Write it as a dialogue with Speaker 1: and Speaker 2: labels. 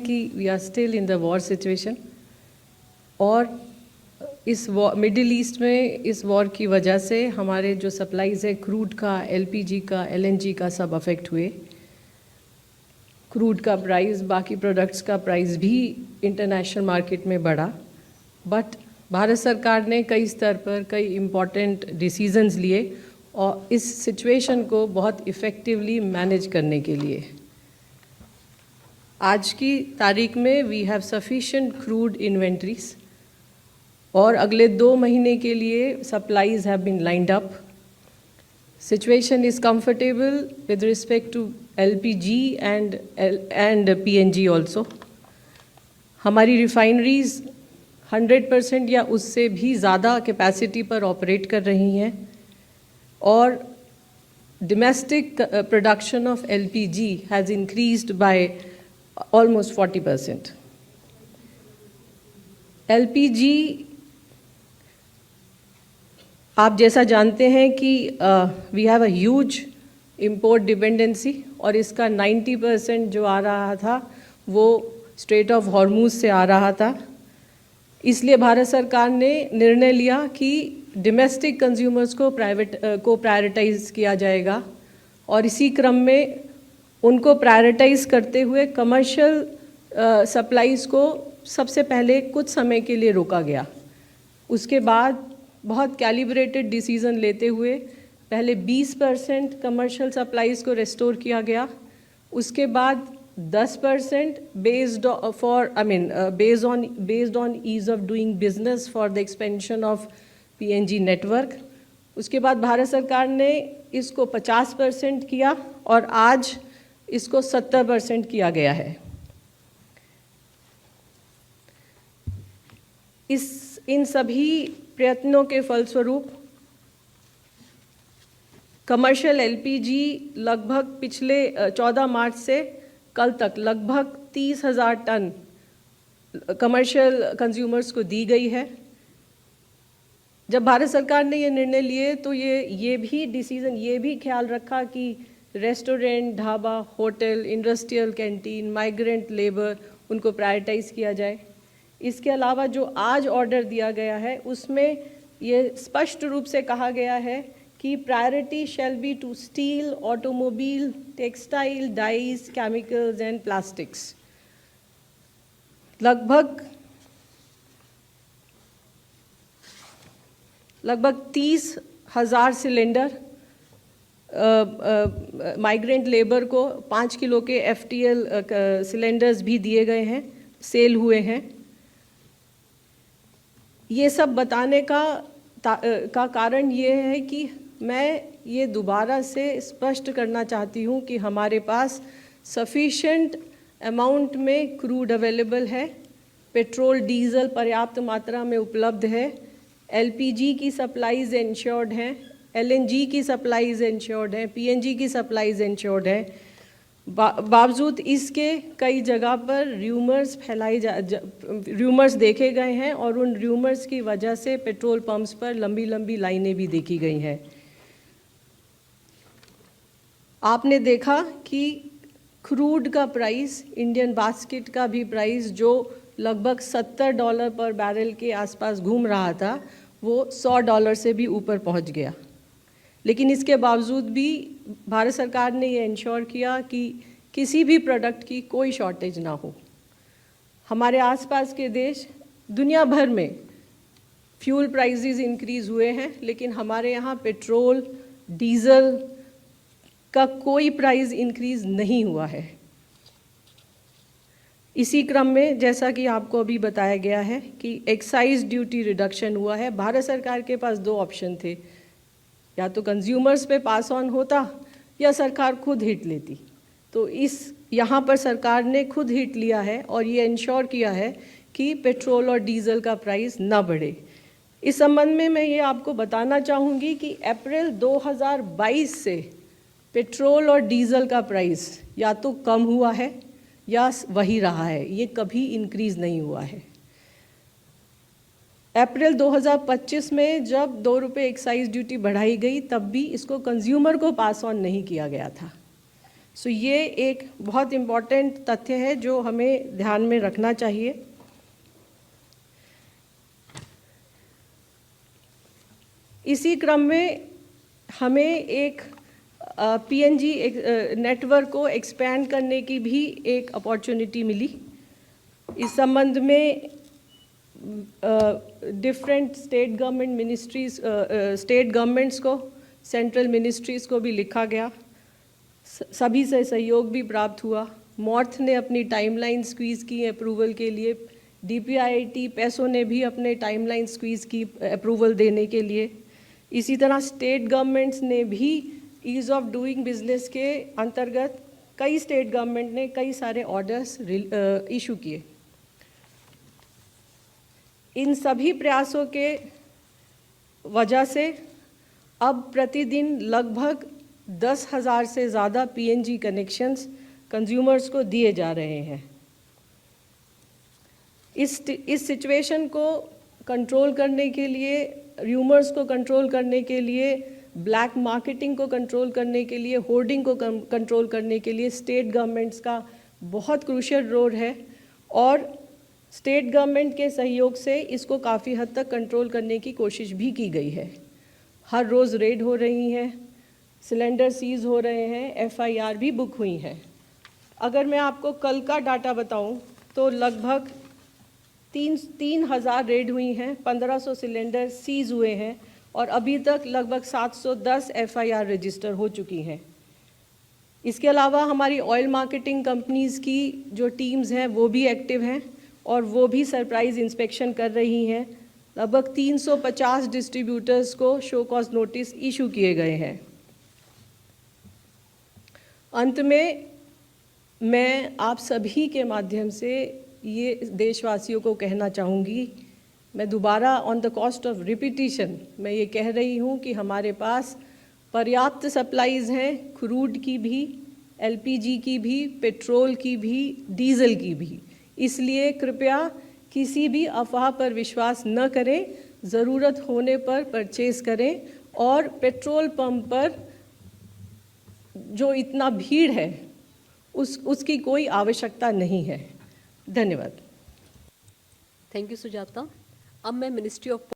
Speaker 1: कि we are still in the war situation, और इस मिडिल ईस्ट में इस वॉर की वजह से हमारे जो सप्लाईज है क्रूड का, एलपीजी का, एलएनजी का, सब अफेक्ट हुए। क्रूड का प्राइस, बाकी प्रोडक्ट्स का प्राइस भी इंटरनेशनल मार्केट में बढ़ा, बट भारत सरकार ने कई स्तर पर कई इम्पॉर्टेंट डिसीजंस लिए और इस सिचुएशन को बहुत इफ़ेक्टिवली मैनेज करने के लिए आज की तारीख में we have sufficient crude inventories और अगले 2 महीने के लिए supplies have been lined up. Situation is comfortable with respect to LPG and PNG also. हमारी रिफाइनरीज 100% या उससे भी ज़्यादा कैपेसिटी पर ऑपरेट कर रही हैं और domestic production of LPG has increased by almost 40%. LPG आप जैसा जानते हैं कि we have a huge import dependency और इसका 90% जो आ रहा था वो स्ट्रेट ऑफ हॉर्मुज से आ रहा था। इसलिए भारत सरकार ने निर्णय लिया कि डोमेस्टिक कंज्यूमर्स को प्रायोरिटाइज किया जाएगा और इसी क्रम में उनको प्रायोरिटाइज करते हुए कमर्शियल सप्लाईज को सबसे पहले कुछ समय के लिए रोका गया। उसके बाद बहुत कैलिब्रेटेड डिसीजन लेते हुए पहले 20% कमर्शियल सप्लाईज को रेस्टोर किया गया, उसके बाद 10% based on ease of doing business for the expansion of PNG network। उसके बाद भारत सरकार ने इसको 50% किया और आज इसको 70% किया गया है। इन सभी प्रयत्नों के फलस्वरूप कमर्शियल एलपीजी लगभग पिछले 14 मार्च से कल तक लगभग 30,000 टन कमर्शियल कंज्यूमर्स को दी गई है। जब भारत सरकार ने ये निर्णय लिए तो ये भी डिसीजन ये भी ख्याल रखा कि restaurant, dhaba, hotel, industrial canteen, migrant labour उनको प्रायोरिटाइज किया जाए। इसके अलावा जो आज ऑर्डर दिया गया है उसमें ये स्पष्ट रूप से कहा गया है कि priority shall be to steel, automobile, textile, dyes, chemicals and plastics. लगभग 30,000 सिलेंडर माइग्रेंट लेबर को 5 किलो के FTL सिलेंडर्स भी दिए गए हैं, सेल हुए हैं। ये सब बताने का कारण ये है कि मैं ये दोबारा से स्पष्ट करना चाहती हूँ कि हमारे पास सफिशेंट अमाउंट में क्रूड अवेलेबल है, पेट्रोल डीजल पर्याप्त मात्रा में उपलब्ध है, एलपीजी की सप्लाईज इंश्योर्ड हैं, एलएनजी की सप्लाईज इंश्योर्ड हैं, पीएनजी की सप्लाईज इंश्योर्ड हैं। बावजूद इसके कई जगह पर र्यूमर्स देखे गए हैं और उन र्यूमर्स की वजह से पेट्रोल पंप्स पर लंबी लंबी लाइनें भी देखी गई हैं। आपने देखा कि क्रूड का प्राइस, इंडियन बास्केट का भी प्राइस जो लगभग $70 पर बैरल के आसपास घूम रहा था वो $100 से भी ऊपर पहुंच गया। लेकिन इसके बावजूद भी भारत सरकार ने ये इंश्योर किया कि किसी भी प्रोडक्ट की कोई शॉर्टेज ना हो। हमारे आसपास के देश दुनिया भर में फ्यूल प्राइसेस इंक्रीज़ हुए हैं, लेकिन हमारे यहाँ पेट्रोल डीजल का कोई प्राइस इंक्रीज़ नहीं हुआ है। इसी क्रम में जैसा कि आपको अभी बताया गया है कि एक्साइज ड्यूटी रिडक्शन हुआ है। भारत सरकार के पास 2 ऑप्शन थे, या तो कंज्यूमर्स पे पास ऑन होता या सरकार खुद हिट लेती। तो यहाँ पर सरकार ने खुद हिट लिया है और ये इंश्योर किया है कि पेट्रोल और डीजल का प्राइस ना बढ़े। इस संबंध में मैं ये आपको बताना चाहूँगी कि अप्रैल 2022 से पेट्रोल और डीजल का प्राइस या तो कम हुआ है या वही रहा है, ये कभी इंक्रीज़ नहीं हुआ है। अप्रैल 2025 में जब 2 रुपये एक्साइज ड्यूटी बढ़ाई गई तब भी इसको कंज्यूमर को पास ऑन नहीं किया गया था। सो ये एक बहुत इम्पॉर्टेंट तथ्य है जो हमें ध्यान में रखना चाहिए। इसी क्रम में हमें एक पीएनजी नेटवर्क को एक्सपैंड करने की भी एक अपॉर्चुनिटी मिली। इस संबंध में different state government ministries, state governments को, सेंट्रल मिनिस्ट्रीज को भी लिखा गया, सभी से सहयोग भी प्राप्त हुआ। मॉर्थ ने अपनी टाइमलाइन स्क्वीज़ की अप्रूवल के लिए, डीपीआईटी पैसो ने भी अपने टाइमलाइन स्क्वीज़ की अप्रूवल देने के लिए। इसी तरह स्टेट गवर्नमेंट्स ने भी ईज़ ऑफ डूइंग बिजनेस के अंतर्गत कई स्टेट गवर्नमेंट ने कई सारे ऑर्डर्स इशू किए। इन सभी प्रयासों के वजह से अब प्रतिदिन लगभग 10,000 से ज़्यादा पीएनजी कनेक्शंस कंज्यूमर्स को दिए जा रहे हैं। इस सिचुएशन को कंट्रोल करने के लिए, र्यूमर्स को कंट्रोल करने के लिए, ब्लैक मार्केटिंग को कंट्रोल करने के लिए, होर्डिंग को कंट्रोल करने के लिए स्टेट गवर्नमेंट्स का बहुत क्रूशियल रोल है और स्टेट गवर्नमेंट के सहयोग से इसको काफ़ी हद तक कंट्रोल करने की कोशिश भी की गई है। हर रोज़ रेड हो रही हैं, सिलेंडर सीज हो रहे हैं, एफआईआर भी बुक हुई हैं। अगर मैं आपको कल का डाटा बताऊं तो लगभग 3,000 रेड हुई हैं, 1,500 सिलेंडर सीज हुए हैं और अभी तक लगभग 710 एफआईआर रजिस्टर हो चुकी हैं। इसके अलावा हमारी ऑयल मार्केटिंग कंपनीज़ की जो टीम्स हैं वो भी एक्टिव हैं और वो भी सरप्राइज़ इंस्पेक्शन कर रही हैं। लगभग 350 डिस्ट्रीब्यूटर्स को शो कॉज नोटिस इशू किए गए हैं। अंत में मैं आप सभी के माध्यम से ये देशवासियों को कहना चाहूँगी, मैं दोबारा on the cost of repetition मैं ये कह रही हूँ कि हमारे पास पर्याप्त सप्लाईज़ हैं, क्रूड की भी, एलपीजी की भी, पेट्रोल की भी, डीजल की भी। इसलिए कृपया किसी भी अफवाह पर विश्वास न करें, ज़रूरत होने पर परचेज़ करें और पेट्रोल पंप पर जो इतना भीड़ है उसकी कोई आवश्यकता नहीं है। धन्यवाद।
Speaker 2: Thank you Sujata. अब मैं मिनिस्ट्री ऑफ